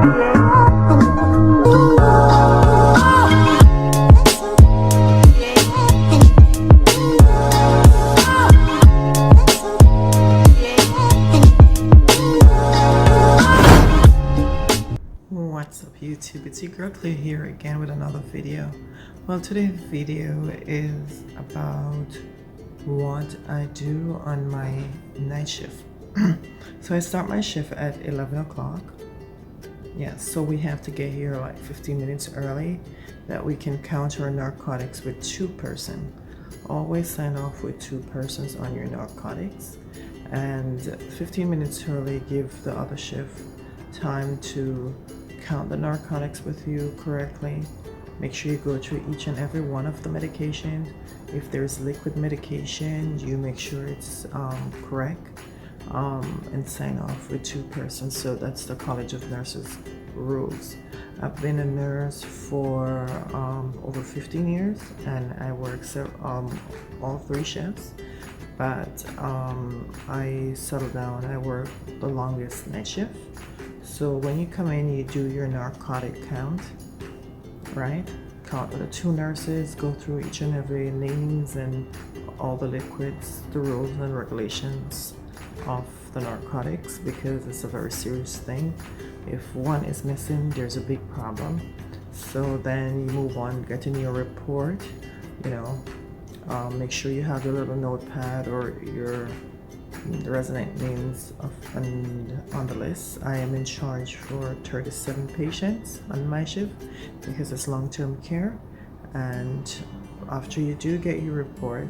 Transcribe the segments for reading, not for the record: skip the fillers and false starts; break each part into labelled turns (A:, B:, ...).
A: What's up YouTube, it's your girl Clear here again with another video. Well, today's video is about what I do on my night shift. So I start my shift at 11 o'clock. Yeah, so we have to get here like 15 minutes early that we can counter narcotics with 2 persons. Always sign off with 2 persons on your narcotics, and 15 minutes early give the other shift time to count the narcotics with you correctly. Make sure you go through each and every one of the medications. If there's liquid medication, you make sure it's correct, and sign off with 2 persons. So that's the College of Nurses rules. I've been a nurse for over 15 years, and I work all 3 shifts, but I settled down. I work the longest night shift. So when you come in, you do your narcotic count, right? Count with the 2 nurses, go through each and every names and all the liquids, the rules and regulations of the narcotics, because it's a very serious thing. If one is missing, there's a big problem. So then you move on, get in your report, make sure you have your little notepad or your resident names on the list. I am in charge for 37 patients on my shift because it's long-term care. And after you do get your report,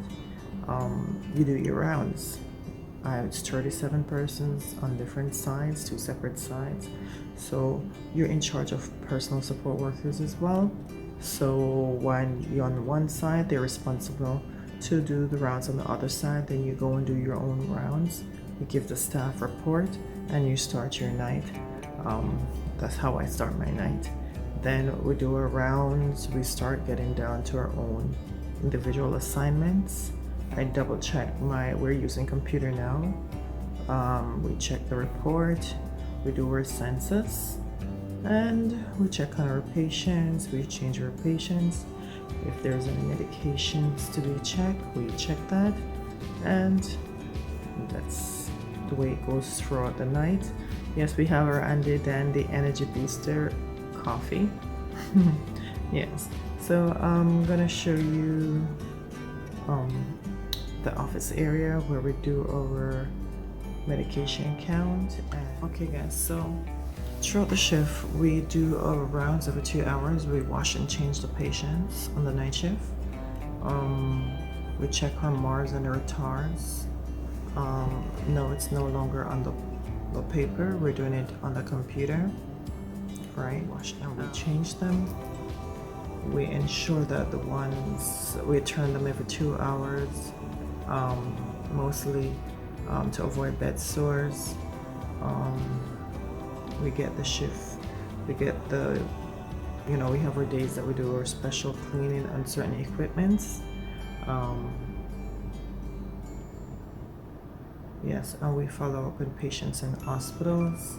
A: you do your rounds. It's 37 persons on different sides, 2 separate sides. So you're in charge of personal support workers as well. So when you're on one side, they're responsible to do the rounds on the other side. Then you go and do your own rounds. You give the staff report and you start your night. That's how I start my night. Then we do our rounds. We start getting down to our own individual assignments. I double check we're using computer now. We check the report. We do our census, and we check on our patients. We change our patients. If there's any medications to be checked, we check that, and that's the way it goes throughout the night. Yes, we have our Andy Dandy Energy Booster coffee. Yes, so I'm gonna show you the office area where we do our medication count. Okay guys, so throughout the shift, we do our rounds every 2 hours. We wash and change the patients on the night shift. We check our MARS and our TARS. No, it's no longer on the paper. We're doing it on the computer, right? Wash and we change them. We ensure that the ones, we turn them every 2 hours, mostly to avoid bed sores. We get the shift, we get the, we have our days that we do our special cleaning on certain equipments. Yes, and we follow up with patients in hospitals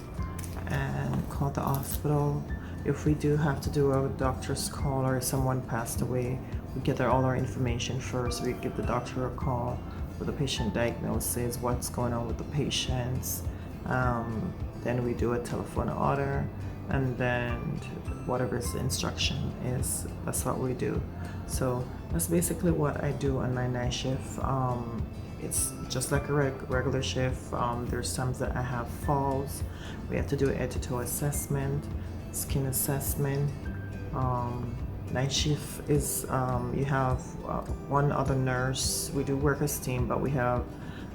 A: and call the hospital. If we do have to do a doctor's call or someone passed away, we get all our information first. We give the doctor a call with the patient diagnosis, what's going on with the patients. Then we do a telephone order, and then whatever the instruction is, that's what we do. So that's basically what I do on my night shift. It's just like a regular shift. There's times that I have falls. We have to do an head-to-toe assessment, skin assessment. Night shift is you have one other nurse. We do work as team, but we have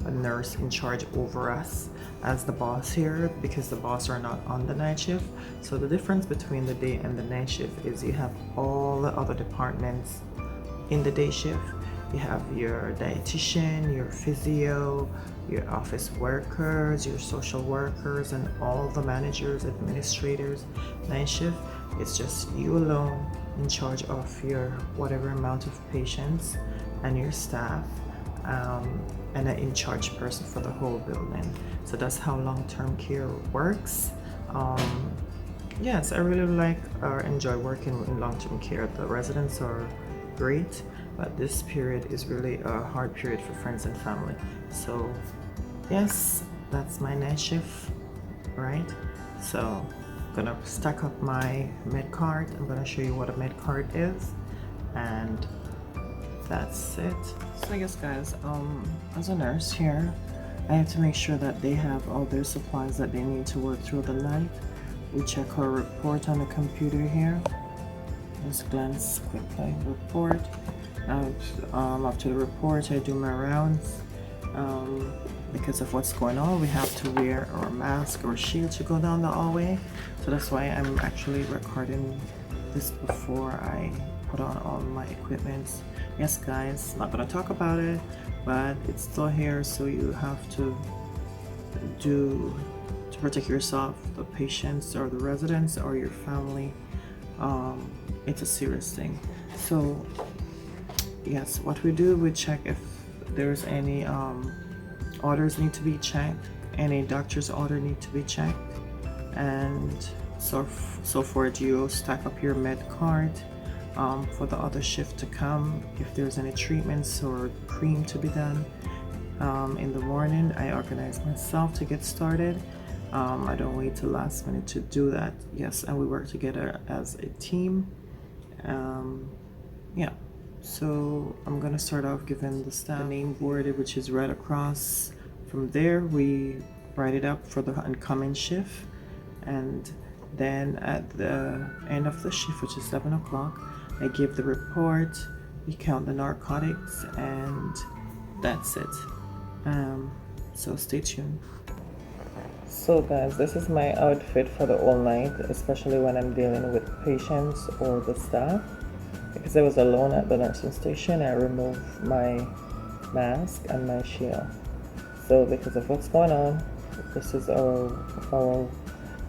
A: a nurse in charge over us as the boss here, because the boss are not on the night shift. So the difference between the day and the night shift is you have all the other departments in the day shift. You have your dietitian, your physio, your office workers, your social workers, and all the managers, administrators. Night shift, it's just you alone in charge of your whatever amount of patients and your staff, and an in-charge person for the whole building. So that's how long-term care works. yes, I really like or enjoy working in long-term care. The residents are great, but this period is really a hard period for friends and family. So yes, that's my night shift, right? So I'm gonna stack up my med card. I'm gonna show you what a med card is, and that's it. So I guess guys, as a nurse here, I have to make sure that they have all their supplies that they need to work through the night. We check our report on the computer here. Just glance quickly. Report. After the report, I do my rounds. Because of what's going on, we have to wear our mask or shield to go down the hallway. So that's why I'm actually recording this before I put on all my equipment. Yes guys, not gonna talk about it, but it's still here, so you have to protect yourself, the patients or the residents or your family. It's a serious thing. So yes, what we do, we check if there's any orders need to be checked, any doctor's order need to be checked, and so forth. You stack up your med card for the other shift to come. If there's any treatments or cream to be done in the morning, I organize myself to get started. I don't wait till last minute to do that. Yes, and we work together as a team. Yeah, so I'm gonna start off giving the staff the name board, which is right across. From there we write it up for the incoming shift, and then at the end of the shift, which is 7 o'clock, I give the report, we count the narcotics, and that's it. So stay tuned. So guys, this is my outfit for the whole night, especially when I'm dealing with patients or the staff. Because I was alone at the nursing station, I removed my mask and my shield. So because of what's going on, this is how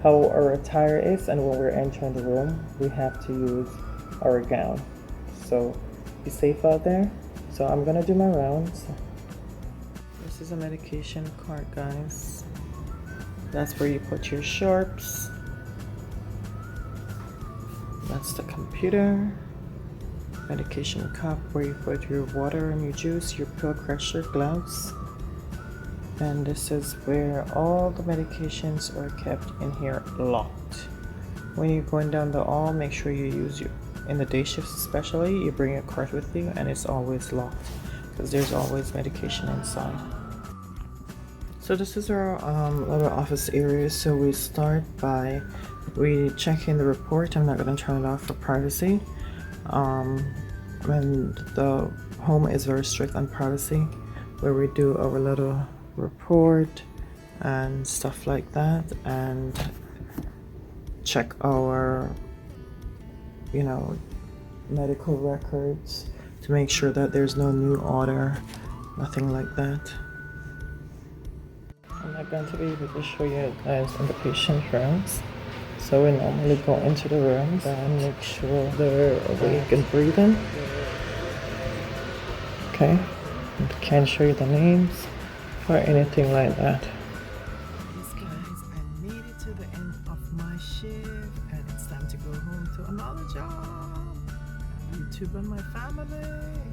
A: our attire is, and when we're entering the room, we have to use our gown. So be safe out there. So I'm gonna do my rounds. This is a medication cart, guys. That's where you put your sharps. That's the computer. Medication cup where you put your water and your juice, your pill crusher, gloves. And this is where all the medications are kept in here locked. When you're going down the hall, make sure you use in the day shifts especially, you bring your cart with you and it's always locked because there's always medication inside. So this is our little office area. So we start by checking the report. I'm not going to turn it off for privacy. And the home is very strict on privacy, where we do our little report and stuff like that, and check our medical records to make sure that there's no new order, nothing like that. I'm not going to be able to show you guys in the patient rooms, so we normally go into the rooms and make sure they're awake and breathing. Okay, can't show you the names or anything like that. Yes guys, I made it to the end of my shift and it's time to go home to another job. YouTube and my family.